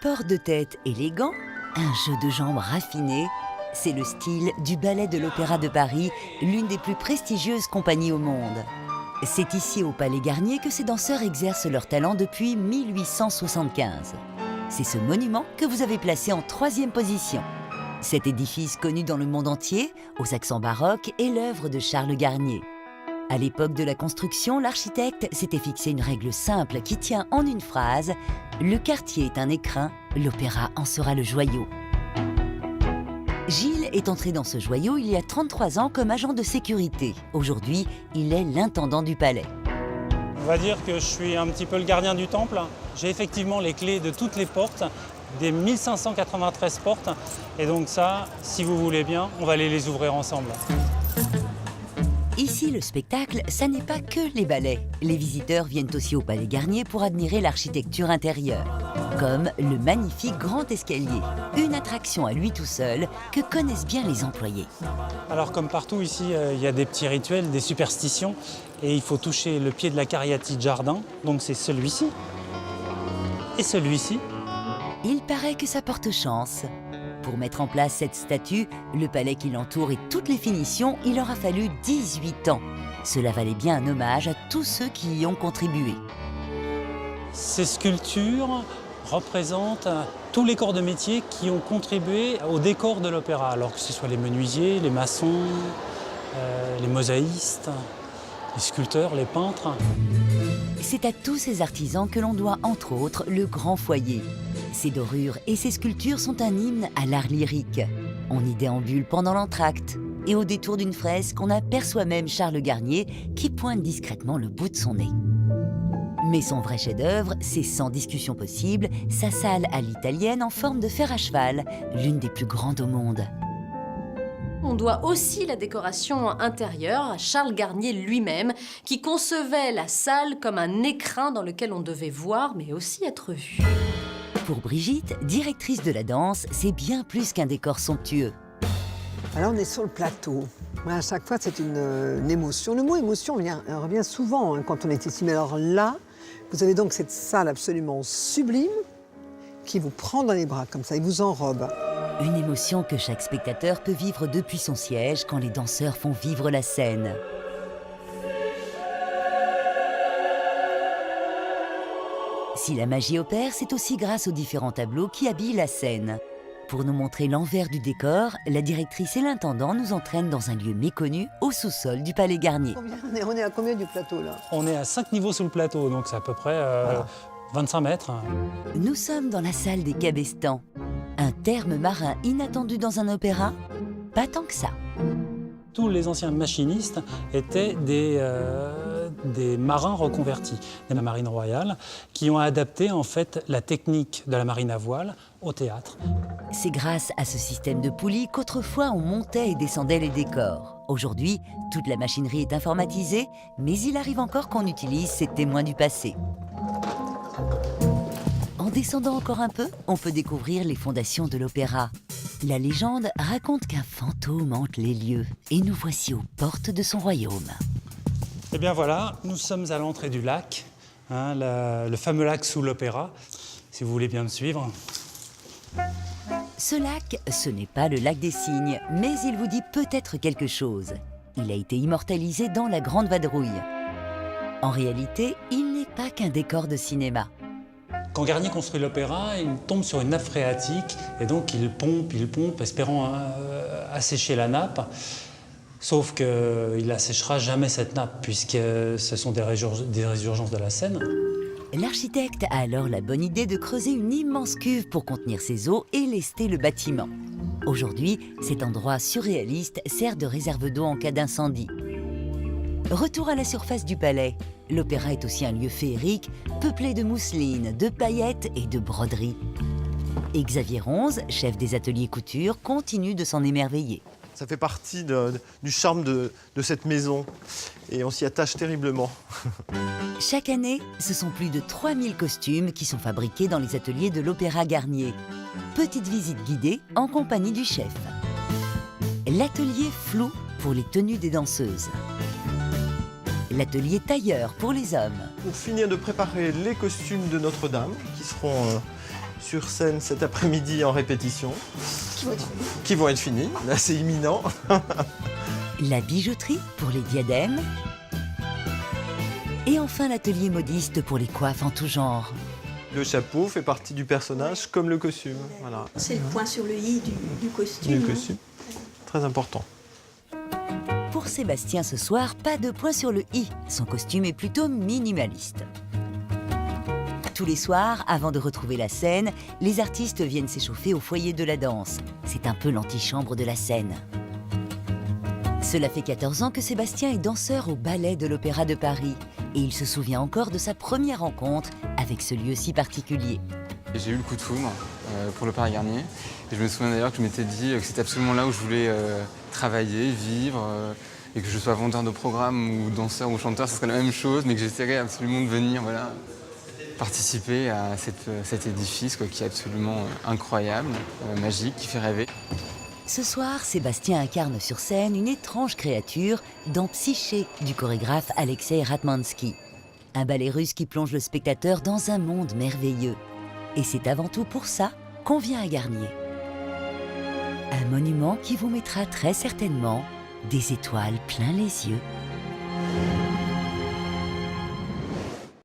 port de tête élégant, un jeu de jambes raffiné, c'est le style du Ballet de l'Opéra de Paris, l'une des plus prestigieuses compagnies au monde. C'est ici au Palais Garnier que ces danseurs exercent leur talent depuis 1875. C'est ce monument que vous avez placé en 3e position. Cet édifice connu dans le monde entier, aux accents baroques, est l'œuvre de Charles Garnier. À l'époque de la construction, l'architecte s'était fixé une règle simple qui tient en une phrase « Le quartier est un écrin, l'opéra en sera le joyau ». Gilles est entré dans ce joyau il y a 33 ans comme agent de sécurité. Aujourd'hui, il est l'intendant du palais. On va dire que je suis un petit peu le gardien du temple. J'ai effectivement les clés de toutes les portes, des 1593 portes. Et donc ça, si vous voulez bien, on va aller les ouvrir ensemble. Ici, le spectacle, ça n'est pas que les ballets. Les visiteurs viennent aussi au Palais Garnier pour admirer l'architecture intérieure. Comme le magnifique grand escalier, une attraction à lui tout seul que connaissent bien les employés. Alors comme partout ici, il y a des petits rituels, des superstitions. Et il faut toucher le pied de la cariatide jardin, donc c'est celui-ci. Et celui-ci. Il paraît que ça porte chance. Pour mettre en place cette statue, le palais qui l'entoure et toutes les finitions, il aura fallu 18 ans. Cela valait bien un hommage à tous ceux qui y ont contribué. Ces sculptures représentent tous les corps de métier qui ont contribué au décor de l'opéra, alors que ce soit les menuisiers, les maçons, les mosaïstes, les sculpteurs, les peintres. C'est à tous ces artisans que l'on doit entre autres le grand foyer. Ces dorures et ces sculptures sont un hymne à l'art lyrique. On y déambule pendant l'entracte et au détour d'une fresque, on aperçoit même Charles Garnier qui pointe discrètement le bout de son nez. Mais son vrai chef-d'œuvre, c'est sans discussion possible, sa salle à l'italienne en forme de fer à cheval, l'une des plus grandes au monde. On doit aussi la décoration intérieure à Charles Garnier lui-même, qui concevait la salle comme un écrin dans lequel on devait voir, mais aussi être vu. Pour Brigitte, directrice de la danse, c'est bien plus qu'un décor somptueux. Alors on est sur le plateau. À chaque fois, c'est une émotion. Le mot émotion revient souvent quand on est ici. Mais alors là, vous avez donc cette salle absolument sublime qui vous prend dans les bras comme ça, il vous enrobe. Une émotion que chaque spectateur peut vivre depuis son siège quand les danseurs font vivre la scène. Si la magie opère, c'est aussi grâce aux différents tableaux qui habillent la scène. Pour nous montrer l'envers du décor, la directrice et l'intendant nous entraînent dans un lieu méconnu au sous-sol du Palais Garnier. On est à combien du plateau là? On est à 5 niveaux sous le plateau, donc c'est à peu près 25 mètres. Nous sommes dans la salle des cabestans. Un terme marin inattendu dans un opéra? Pas tant que ça. Tous les anciens machinistes étaient des marins reconvertis de la marine royale qui ont adapté en fait la technique de la marine à voile au théâtre. C'est grâce à ce système de poulies qu'autrefois on montait et descendait les décors. Aujourd'hui, toute la machinerie est informatisée, mais il arrive encore qu'on utilise ces témoins du passé. En descendant encore un peu, on peut découvrir les fondations de l'opéra. La légende raconte qu'un fantôme hante les lieux et nous voici aux portes de son royaume. Et bien voilà, nous sommes à l'entrée du lac, le fameux lac sous l'opéra, si vous voulez bien me suivre. Ce lac, ce n'est pas le lac des Cygnes, mais il vous dit peut-être quelque chose. Il a été immortalisé dans La Grande Vadrouille. En réalité, il n'est pas qu'un décor de cinéma. Quand Garnier construit l'opéra, il tombe sur une nappe phréatique et donc il pompe, espérant assécher la nappe. Sauf qu'il n'asséchera jamais cette nappe puisque ce sont des résurgences de la Seine. L'architecte a alors la bonne idée de creuser une immense cuve pour contenir ces eaux et lester le bâtiment. Aujourd'hui, cet endroit surréaliste sert de réserve d'eau en cas d'incendie. Retour à la surface du palais. L'opéra est aussi un lieu féerique, peuplé de mousselines, de paillettes et de broderies. Et Xavier Ronze, chef des ateliers couture, continue de s'en émerveiller. Ça fait partie du charme de cette maison et on s'y attache terriblement. Chaque année, ce sont plus de 3000 costumes qui sont fabriqués dans les ateliers de l'Opéra Garnier. Petite visite guidée en compagnie du chef. L'atelier flou pour les tenues des danseuses. L'atelier tailleur pour les hommes. Pour finir de préparer les costumes de Notre-Dame qui seront sur scène cet après-midi en répétition. Qui vont être finis. Là, c'est imminent. La bijouterie pour les diadèmes. Et enfin l'atelier modiste pour les coiffes en tout genre. Le chapeau fait partie du personnage comme le costume. Voilà. C'est le point sur le i du costume. Du costume. Très important. Pour Sébastien ce soir, pas de point sur le i. Son costume est plutôt minimaliste. Tous les soirs, avant de retrouver la scène, les artistes viennent s'échauffer au foyer de la danse. C'est un peu l'antichambre de la scène. Cela fait 14 ans que Sébastien est danseur au ballet de l'Opéra de Paris. Et il se souvient encore de sa première rencontre avec ce lieu si particulier. J'ai eu le coup de foudre pour l'Opéra Garnier. Et je me souviens d'ailleurs que je m'étais dit que c'était absolument là où je voulais travailler, vivre, et que je sois vendeur de programme ou danseur ou chanteur, ce serait la même chose, mais que j'essaierais absolument de venir participer à cet édifice qui est absolument incroyable, magique, qui fait rêver. Ce soir, Sébastien incarne sur scène une étrange créature dans Psyché du chorégraphe Alexei Ratmansky. Un ballet russe qui plonge le spectateur dans un monde merveilleux. Et c'est avant tout pour ça qu'on vient à Garnier. Un monument qui vous mettra très certainement des étoiles plein les yeux.